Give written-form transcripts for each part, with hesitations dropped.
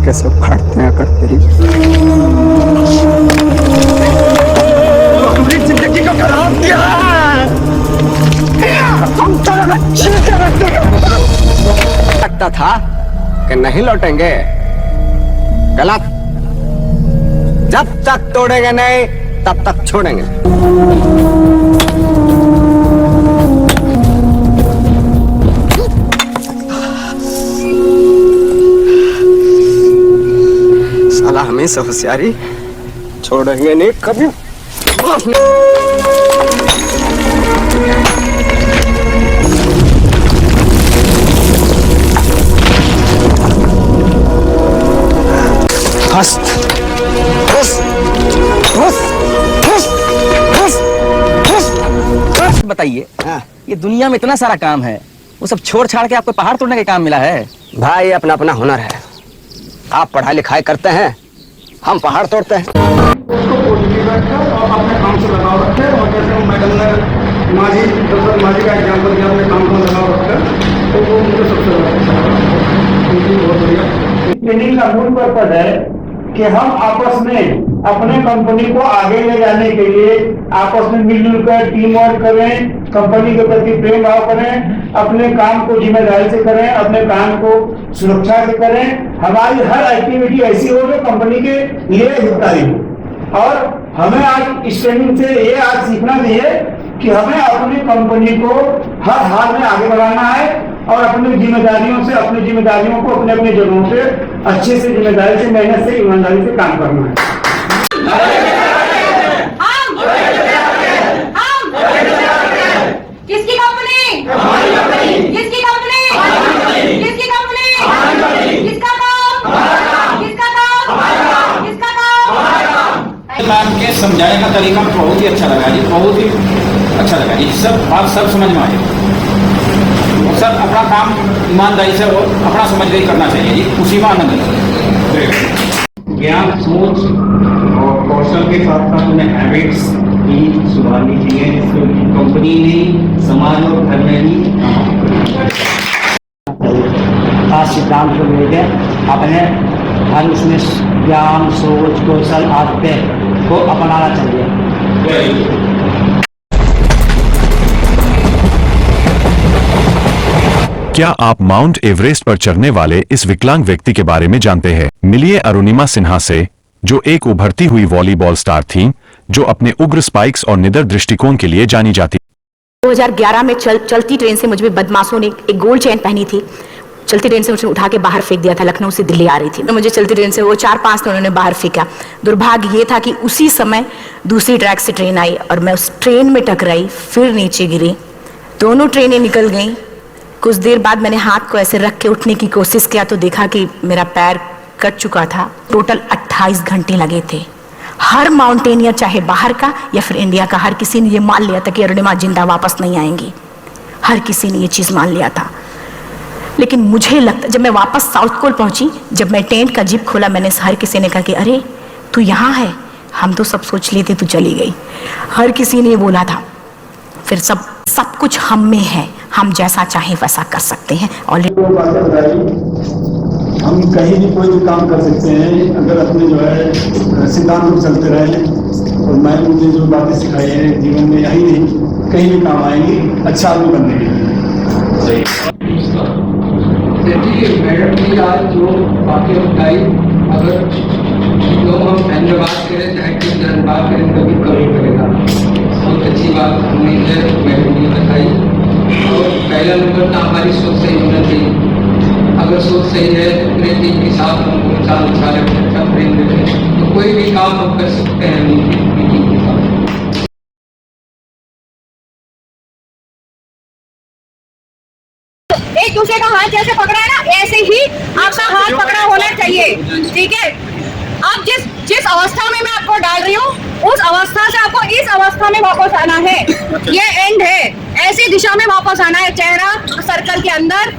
कैसे उखाड़ते हैं अगर तेरी जिंदगी को खराब किया। हम तो लगता था कि नहीं लौटेंगे, गलत। जब तक तोड़ेंगे नहीं तब तक छोड़ेंगे। साला हमेशा होशियारी, छोड़ेंगे नहीं कभी। बताइए, ये दुनिया में इतना सारा काम है, वो सब छोड़ छाड़ के आपको पहाड़ तोड़ने का काम मिला है? भाई अपना अपना हुनर है। आप पढ़ाई लिखाई करते हैं, हम पहाड़ तोड़ते हैं। उसको पॉजिटिव रखें और अपने काम से लगाव रखें। और जैसे मैडम ने माझी दशरथ माझी का एग्जाम्पल दिया, अपने काम को लगाव रखें, तो वो मुझे सबसे बहुत बढ़िया। ट्रेनिंग का मूल पर्पज है कि हम आपस में अपने कंपनी को आगे ले जाने के लिए आपस में मिलजुल कर टीम वर्क करें, कंपनी के प्रति प्रेम भाव करें, अपने काम को जिम्मेदारी से करें, अपने काम को सुरक्षा से करें। हमारी हर एक्टिविटी ऐसी हो जो कंपनी के लिए हितकारी हो। और हमें आज इस ट्रेनिंग से ये आज सीखना चाहिए कि हमें अपनी कंपनी को हर हाल में आगे बढ़ाना है और अपनी जिम्मेदारियों से अपनी जिम्मेदारियों को अपने अपने जगहों से अच्छे से जिम्मेदारी से मेहनत से ईमानदारी से काम करना है। किसकी कंपनी? किसकी कंपनी? किसकी कंपनी? किसका काम? किसका काम? किसका काम? मैम के समझाने का तरीका बहुत ही अच्छा लगा जी, बहुत ही अच्छा लगा जी। सब बात सब समझ में आए और सब अपना काम ईमानदारी से और अपना समझ कर करना चाहिए जी, उसी में आनंद है। ज्ञान, सोच और कौशल के साथ साथ उन्हें हैबिट्स भी सुधारनी चाहिए, जिससे कंपनी में, समाज और घर में भी खास सिद्धांत को लेकर अपने हर उसमें ज्ञान, सोच, कौशल आदतें को अपनाना चाहिए। क्या आप माउंट एवरेस्ट पर चढ़ने वाले इस विकलांग व्यक्ति के बारे में जानते हैं? मिलिए अरुणिमा सिन्हा से, जो एक उभरती हुई वॉलीबॉल स्टार थी, जो अपने उग्र स्पाइक्स और निडर दृष्टिकोण के लिए जानी जाती। 2011 में चलती ट्रेन से मुझे बदमाशों ने एक गोल्ड चेन पहनी थी। चलती ट्रेन से मुझे उठा के बाहर फेंक दिया था। लखनऊ से दिल्ली आ रही थी, मुझे चलती ट्रेन से वो 4-5 उन्होंने बाहर फेंका। दुर्भाग्य ये था कि उसी समय दूसरी ट्रैक से ट्रेन आई और मैं उस ट्रेन में टकराई, फिर नीचे गिरी। दोनों ट्रेनें निकल गईं। कुछ देर बाद मैंने हाथ को ऐसे रख के उठने की कोशिश किया तो देखा कि मेरा पैर कट चुका था। टोटल 28 घंटे लगे थे। हर माउंटेनियर, चाहे बाहर का या फिर इंडिया का, हर किसी ने ये मान लिया था कि अरुणिमा जिंदा वापस नहीं आएंगी। हर किसी ने ये चीज़ मान लिया था। लेकिन मुझे लगता, जब मैं वापस साउथ कोल पहुंची, जब मैं टेंट का जिप खोला, मैंने हर किसी ने कहा कि अरे तू यहाँ है, हम तो सब सोच लिए थे तू चली गई। हर किसी ने बोला था। फिर सब कुछ हम में है, हम जैसा चाहे वैसा कर सकते हैं। ऑलरेडी हम कहीं भी कोई भी काम कर सकते हैं अगर अपने जो है सिद्धांत पर चलते रहे। और मैं मुझे जो बातें सिखाई हैं जीवन में, यही नहीं कहीं भी काम आएंगी अच्छा आदमी बनने के लिए। देखिए मैडम की आज जो बातें बताई, अगर जो हम धन्यवाद करें चाहे कि धन्यवाद करें कभी कमी पड़ेगा। बहुत अच्छी बात हमने मैडम ने बताई। और पहला नंबर था हमारी सोच सही होना चाहिए। अगर सोच सही है तो अपने टीम के साथ हमको चाल अच्छा प्रेम देते तो कोई भी काम हम कर सकते हैं। एक दूसरे का हाथ जैसे पकड़ा है ना, ऐसे ही आपका हाथ पकड़ा होना चाहिए, ठीक है। अब जिस अवस्था में मैं आपको डाल रही हूँ, उस अवस्था से आपको इस अवस्था में वापस आना है। ये एंड है, ऐसी दिशा में वापस आना है। चेहरा सर्कल के अंदर,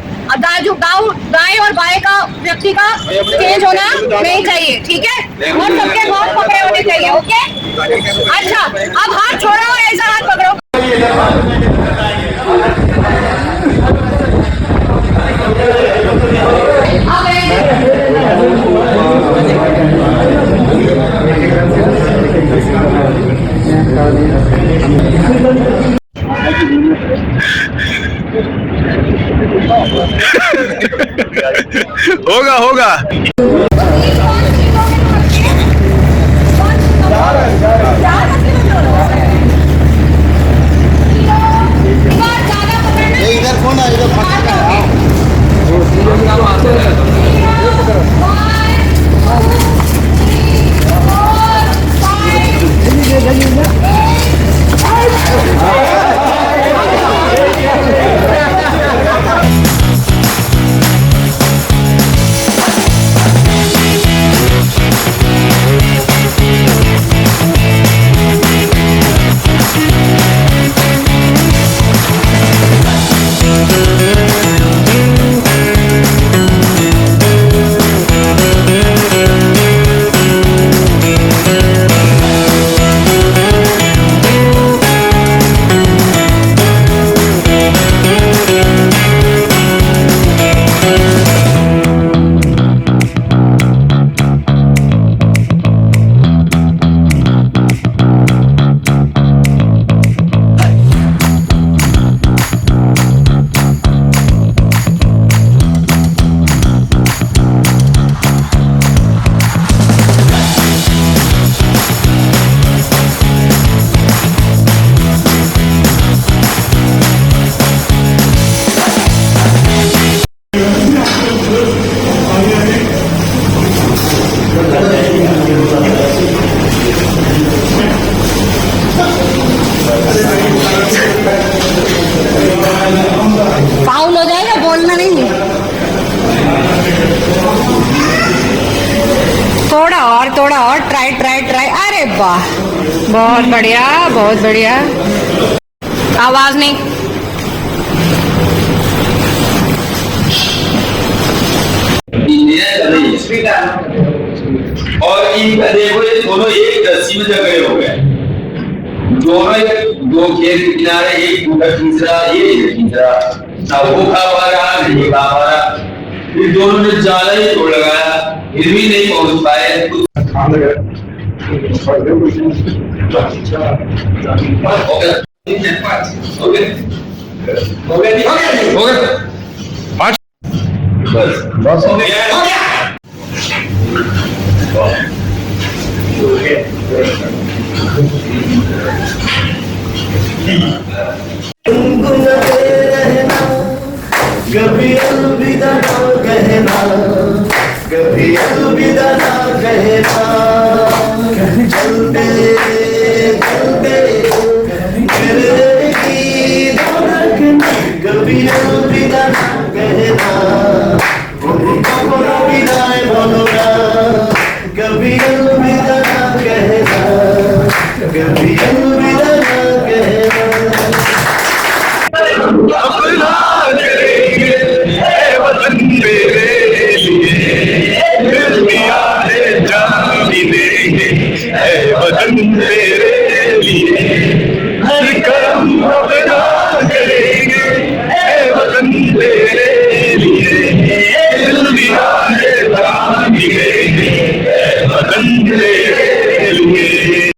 जो दाएं और बाएं का व्यक्ति का चेंज होना नहीं चाहिए, ठीक है। और सबके हाथ पकड़े होने चाहिए, ओके। अच्छा, अब हाथ छोड़ो और ऐसा हाथ पकड़ो। होगा होगा। इधर कौन है, इधर फाउल हो जाएगा, बोलना नहीं। थोड़ा और ट्राई। अरे वाह, बहुत बढ़िया, बहुत बढ़िया। आवाज नहीं। और इनका देखो, ये दोनों एक रस्सी में जकड़े हो गए, दोनों दो खेत के किनारे, एक टूटा खींच रहा, ये खींच रहा, ना वो खा पा रहा ना ये खा पा रहा। फिर दोनों ने जाला ही तोड़ लगाया, फिर भी नहीं पहुंच पाए। हो गया बस हो गया। कभी अलविदा ना कहना, कभी अलविदा ना कहना, चलते चलते की धड़कन, कभी अलविदा ना कहना, विदाई बोलो ना, कभी अलविदा ना कहना, कभी अलविदा ना कहना। अपना करेंगे वतन मेरे लिए, दुनिया में जान भी देंगे वतन मेरे लिए, हर कर्म अपना करेंगे वतन मेरे लिए, दुनिया में जान भी देंगे वतन मेरे लिए।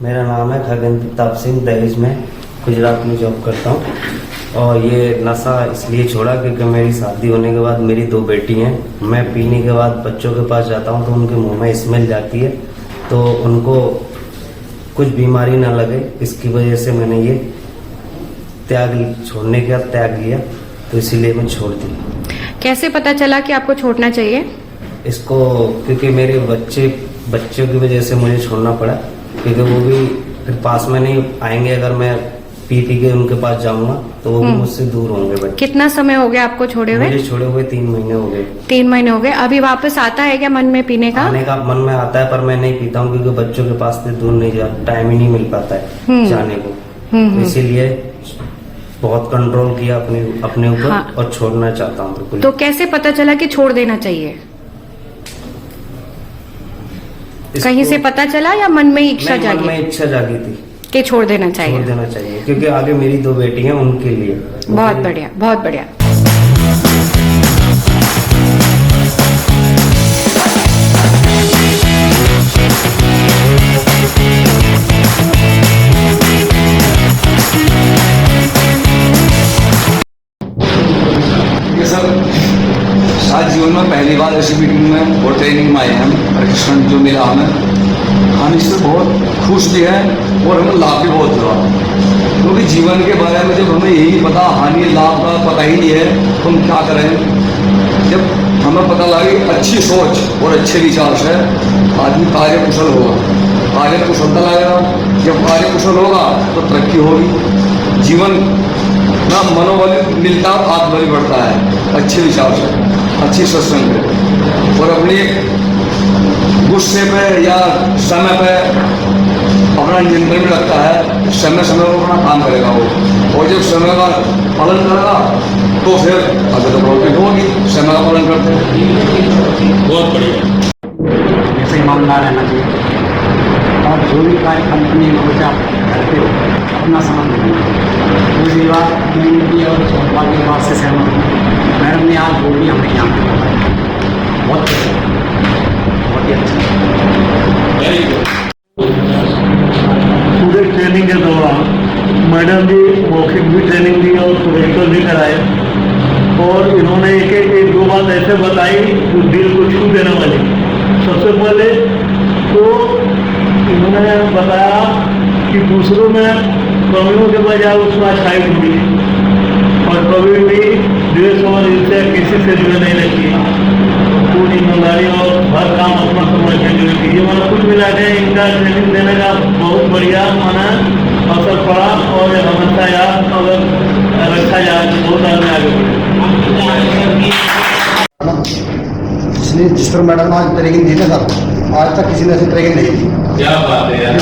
मेरा नाम है खगन प्रताप सिंह, दहेज में गुजरात में जॉब करता हूँ। और ये नशा इसलिए छोड़ा क्योंकि मेरी शादी होने के बाद मेरी 2 बेटी हैं। मैं पीने के बाद बच्चों के पास जाता हूँ तो उनके मुंह में स्मेल जाती है, तो उनको कुछ बीमारी ना लगे, इसकी वजह से मैंने ये छोड़ने का त्याग लिया, तो इसीलिए मैं छोड़ दी। कैसे पता चला कि आपको छोड़ना चाहिए? इसको क्योंकि मेरे बच्चों की वजह से मुझे छोड़ना पड़ा, क्योंकि वो भी फिर पास में नहीं आएंगे। अगर मैं पी के उनके पास जाऊंगा तो वो भी मुझसे दूर होंगे बच्चे। कितना समय हो गया आपको छोड़े हुए? मुझे छोड़े हुए 3 महीने हो गए। 3 महीने हो गए। अभी वापस आता है क्या मन में पीने का? आने का मन में आता है, पर मैं नहीं पीता हूँ क्योंकि बच्चों के पास से दूर नहीं जा, टाइम ही नहीं मिल पाता है जाने को। तो इसीलिए बहुत कंट्रोल किया अपने ऊपर। हाँ। और छोड़ना चाहता हूँ बिल्कुल। तो कैसे पता चला कि छोड़ देना चाहिए? कहीं से पता चला या मन में इच्छा जागी? मन में इच्छा जागी थी कि छोड़ देना चाहिए। छोड़ देना चाहिए क्योंकि आगे मेरी 2 बेटी हैं, उनके लिए। बहुत बढ़िया, बहुत बढ़िया। ये सब शायद जीवन में पहली बार ऐसी मीटिंग में और ट्रेनिंग में आए हैं हम। प्रशिक्षण जो मिला हमें, हम इससे बहुत खुश भी हैं और हमें लाभ भी बहुत हुआ, क्योंकि जीवन के बारे में जब हमें यही पता, हानि लाभ का पता ही नहीं है तो हम क्या करें। जब हमें पता लगे अच्छी सोच और अच्छे विचार से आदमी कार्य कुशल होगा, कार्य कुशलता लगेगा। जब कार्य कुशल होगा तो तरक्की होगी, जीवन ना मनोबल मिलता है, आत्मबल बढ़ता है अच्छे विचार से, अच्छी सत्संग पे। और अपनी गुस्से पे या समय पे अपना नियंत्रण में रखता है, समय पर अपना काम करेगा वो। और जब समय का पालन करेगा तो फिर अगर तो प्रॉफिट होगी, समय का पालन करते हैं। बहुत बढ़िया। ऐसे ईमानदार रहना चाहिए और जो भी कार्य कंपनी में कुछ आप करते हो अपना समझ लेना। दूसरी बात की और चौथा की बात से सहमत हूँ। मैडम ने आज बोली हमें यहाँ बहुत ही अच्छा। पूरे ट्रेनिंग के दौरान मैडम जी मौखिक भी ट्रेनिंग दी और प्रैक्टिकल भी कराए, और इन्होंने एक 2 बात ऐसे बताई जो दिल को छू देने वाली। सबसे पहले तो इन्होंने बताया कि दूसरों में कमियों के बजाय उसमें अच्छाई ढूंढी और कभी भी द्वेष और ईर्ष्या किसी से जुड़े नहीं रखी। पूरी ईमानदारी और हर काम अपना समझ के जुड़े कीजिए। मैंने कुछ मिला के इनका ट्रेनिंग देने का बहुत बढ़िया माना अवसर पड़ा, और हमेशा याद अगर रखा जाए तो बहुत आगे बढ़े। इसलिए जिस पर मैडम आज ट्रेनिंग दी ना सर, आज तक किसी ने ऐसी ट्रेनिंग नहीं दी। क्या बात है यार।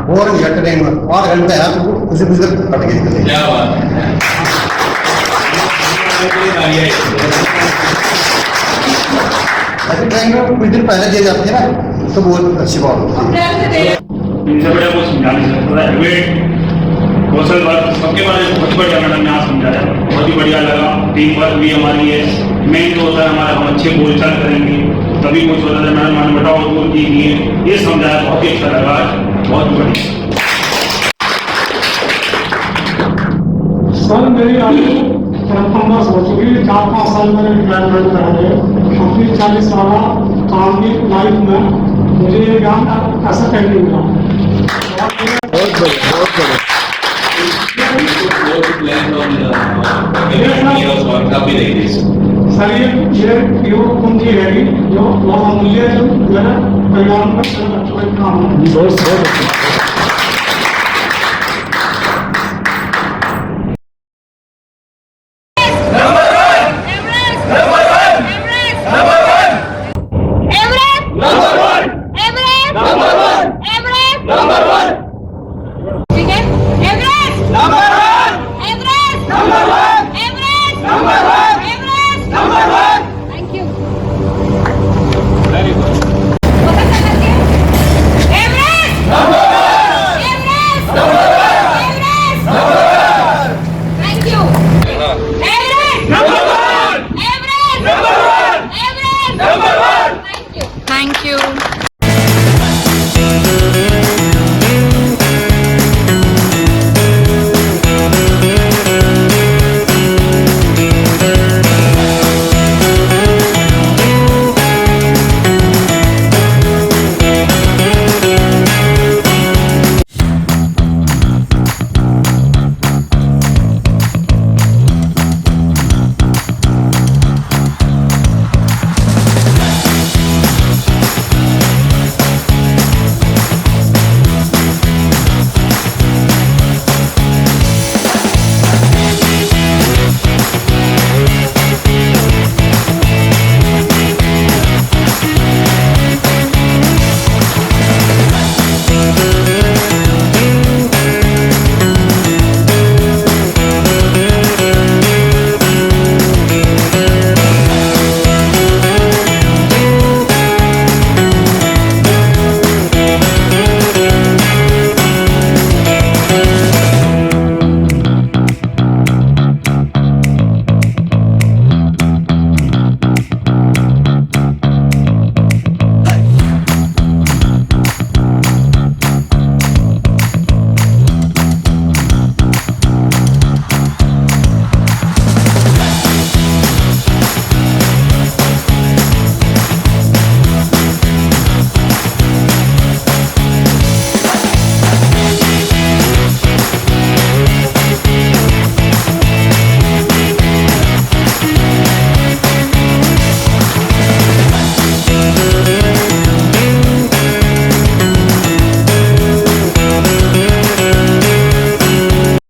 और ट्रेनिंग में 8 घंटे है तो उसे कुछ देर कट गई। क्या बात है। ऐसे ट्रेनिंग में कुछ दिन पहले दिए जाते हैं ना, तो बहुत अच्छी बात होती है। इनसे बड़ा कुछ समझाने से कौशल वर्ग सबके बारे में बहुत बढ़िया मैडम ने आज समझाया, बहुत ही बढ़िया लगा। टीम वर्क भी हमारी है, मेन जो होता है हमारा, हम अच्छे बोलचाल करेंगे तभी कुछ होता है। मैडम मन बटाव दूर कीजिए, ये समझाया, बहुत ही अच्छा लगा, बहुत बढ़िया। सर मेरी आयु 53 हो चुकी है। 4-5 साल मैंने रिटायरमेंट करा है। अपनी 40 साल काम की लाइफ में मुझे ये ज्ञान ऐसा कहीं नहीं मिला। बहुत बढ़िया, बहुत बढ़िया। सर ये योग कुंजी है जो बहुमूल्य जो है परिवार में काम है। बहुत अच्छा। Thank you.